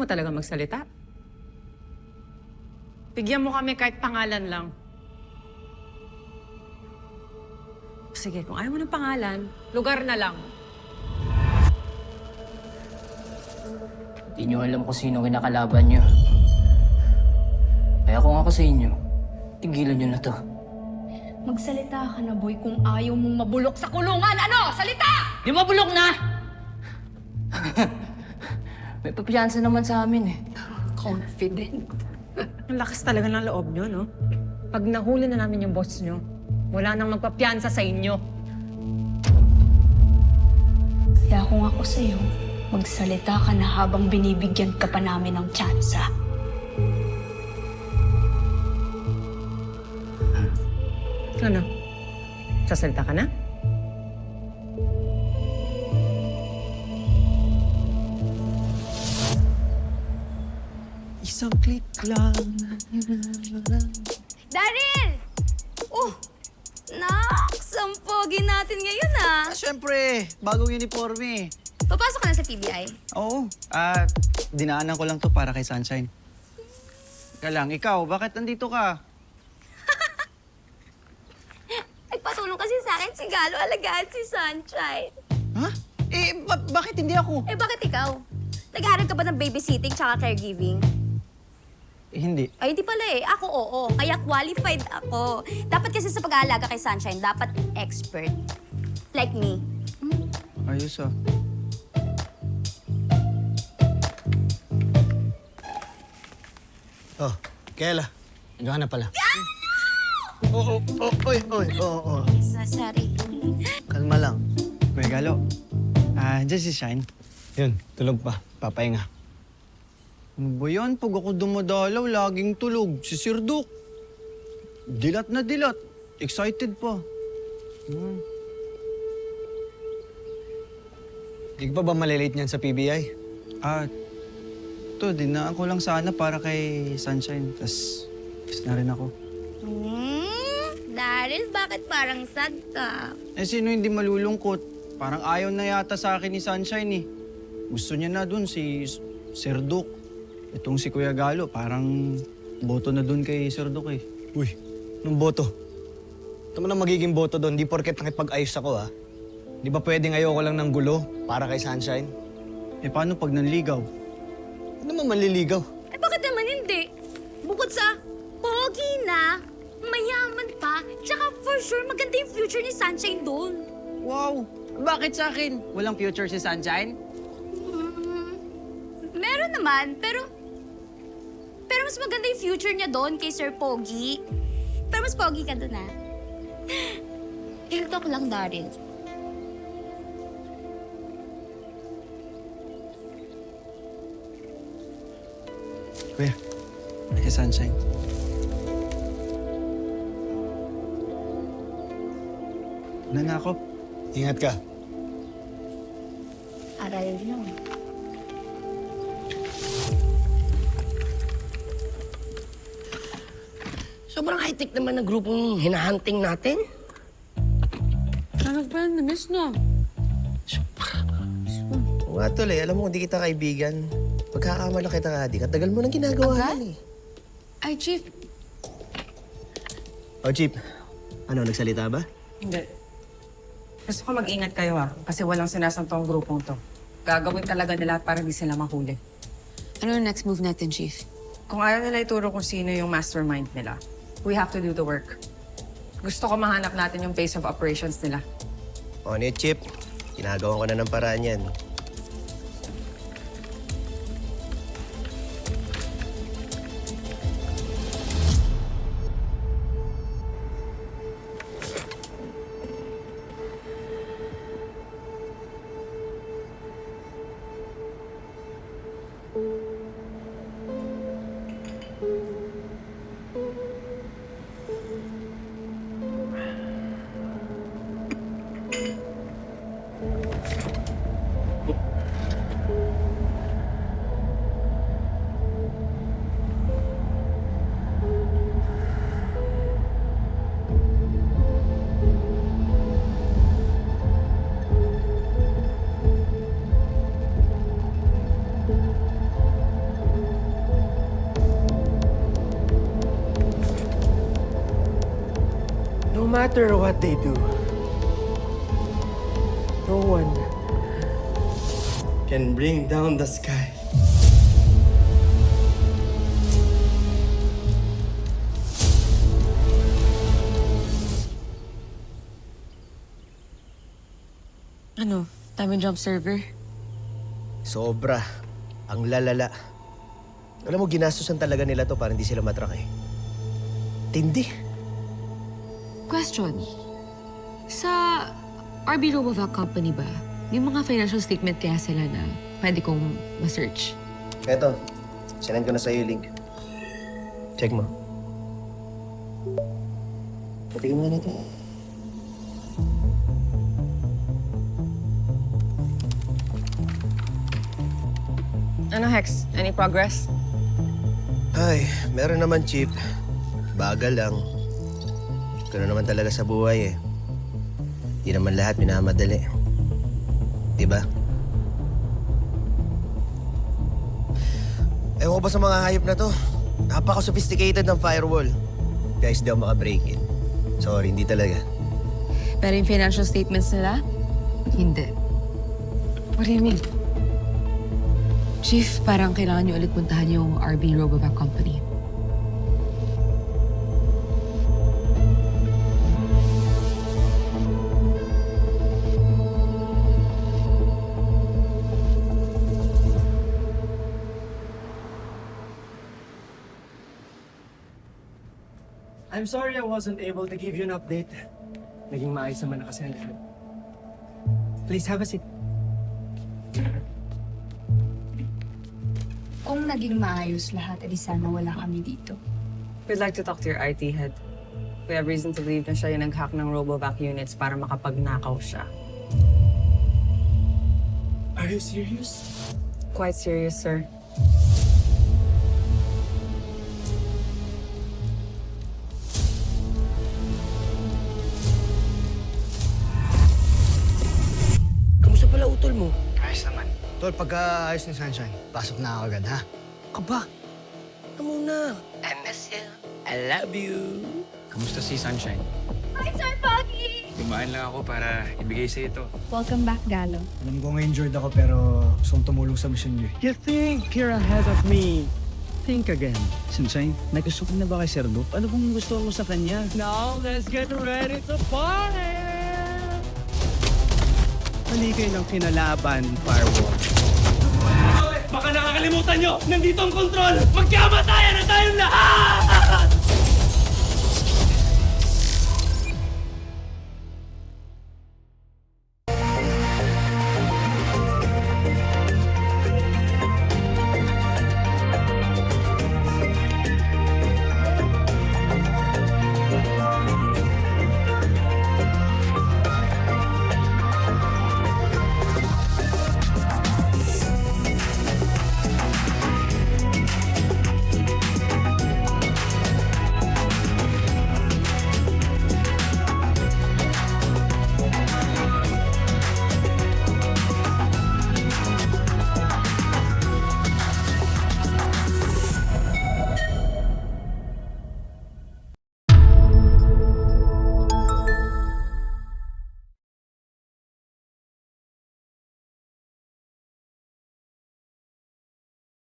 talaga magsalita. Bigyan mo kami kahit pangalan lang. Sige, kung ayaw mo ng pangalan, lugar na lang. Hindi nyo alam kung sino kinakalaban nyo. Kaya kung ako sa inyo, tigilan nyo na to. Magsalita ka na, boy, kung ayaw mong mabulok sa kulungan. Ano? Salita! Di mabulok na! May papiyansa naman sa amin eh. Confident. Ang lakas talaga ng loob nyo, no? Pag nahuli na namin yung boss nyo, wala nang magpapiyansa sa inyo. Kaya kung ako sa'yo, magsalita ka na habang binibigyan ka pa namin ng tsansa. Ano? Sasalita ka na? Isang click lang. Daryl! Oh! Naks! Ang pogi natin ngayon, ah! Siyempre, bagong uniforme. Papasok ka na sa PBI? Oo. Dinaanan ko lang to para kay Sunshine. Teka lang, ikaw, bakit nandito ka? Nagpatulong kasi sa akin si Galo, alagaan si Sunshine. Ha? Bakit hindi ako? Eh, bakit ikaw? Naghaharap ka ba ng babysitting tsaka caregiving? Hindi. Ay, hindi pala eh. Ako, oo. Kaya qualified ako. Dapat kasi sa pag-aalaga kay Sunshine, dapat expert. Like me. Ayos ah. Oh, Kela. Nandiyan ka na pala. Oo. Sorry. Kalma lang. Kuya Galo, dyan si Shine. Yun, tulog pa. Papahinga. Ano ba yan? Pag ako dumadalaw, laging tulog. Si Sir Duke. Dilat na dilat. Excited pa. Di ka pa ba malilate niyan sa PBI? Dinaan ko lang sana para kay Sunshine. Tapos, na rin ako. Daryl, bakit parang sad ka? Sino hindi malulungkot? Parang ayaw na yata sa akin ni Sunshine eh. Gusto niya na dun si Sir Duke. Itong si Kuya Galo, parang boto na dun kay Sir Duke eh. Uy, nung boto. Ito mo na magiging boto doon. Di porket nakipag-ayos ako, ha? Di ba pwedeng ayoko lang ng gulo para kay Sunshine? Paano pag nanligaw? Ano naman manliligaw? Eh, bakit naman hindi? Bukod sa pogi na, mayaman pa, tsaka for sure maganda yung future ni Sunshine doon. Wow! Bakit sa akin? Walang future si Sunshine? Meron naman, pero mas maganda yung future niya doon kay Sir Pogi. Pero mas pogi ka doon, ah. Real talk lang, Daryl. Kuya, kay Sunshine. Na ako. Ingat ka. Aral nyo. Sobrang high-tech naman na grupong hinahunting natin. Ano ba? Na-miss na. Oo nga tol alam mo, hindi kita kaibigan. Pagkakamala kita nga, di katagal mo nang ginagawa yan eh. Ay, Chief. Oh, Chief. Ano, nagsalita ba? Hindi. Gusto ko mag-ingat kayo kasi walang sinasantong grupong to. Gagawin talaga nila para hindi sila mahuli. Ano yung next move natin, Chief? Kung ayaw nila ituro kung sino yung mastermind nila, we have to do the work. Gusto ko mahanap natin yung base of operations nila. O, ano yun, Chief? Ginagawa ko na ng paraan yan. No matter what they do, no one can bring down the sky. Ano? Time jump server? Sobra. Ang lalala. Alam mo, ginastosan talaga nila to para hindi sila matrak eh. Tindi. Question. Sa RB Robovac Company ba, may mga financial statement kaya sila na pwede kong ma-search? Eto, sinend ko na sa'yo yung link. Check mo. Patingin nga natin. Ano, Hex? Any progress? Ay, meron naman, Chief. Bagal lang. Gano'n naman talaga sa buhay eh. Di naman lahat minamadali. Diba? Ewan ko ba sa mga hayop na to? Napaka-sophisticated ng firewall. Guys, di ako makabreak in. Sorry, hindi talaga. Pero yung financial statements nila, hindi. What do you mean? Chief, parang kailangan niyo ulit puntahan yung RB Robovac Company. I'm sorry I wasn't able to give you an update. Naging maayos naman na kasi ang lahat. Please have a seat. Kung naging maayos lahat, edi sana wala kami dito. We'd like to talk to your IT head. We have reason to believe na siya yung nag-hack ng Robovac units para makapagnakaw siya. Are you serious? Quite serious, sir. Kamusta pala utol mo? Ayos naman. Tol, pagka ayos ni Sunshine, pasok na ako agad, ha? Aba, ano muna? I miss you. I love you. Kamusta si Sunshine? Hi, Sir Pogi! Dumaan lang ako para ibigay sa ito. Welcome back, Galo. Alam kong injured ako pero gusto kong tumulong sa mission niyo. You think you're ahead of me? Think again. Sunshine, nagusto ko na ba kay Sir Duke? Ano bang gusto mo sa kanya? Now, let's get ready to party! Mali kayo ng kinalaban, Firewall. Baka nakakalimutan nyo! Nandito ang kontrol! Magkamatayan na tayong lahat!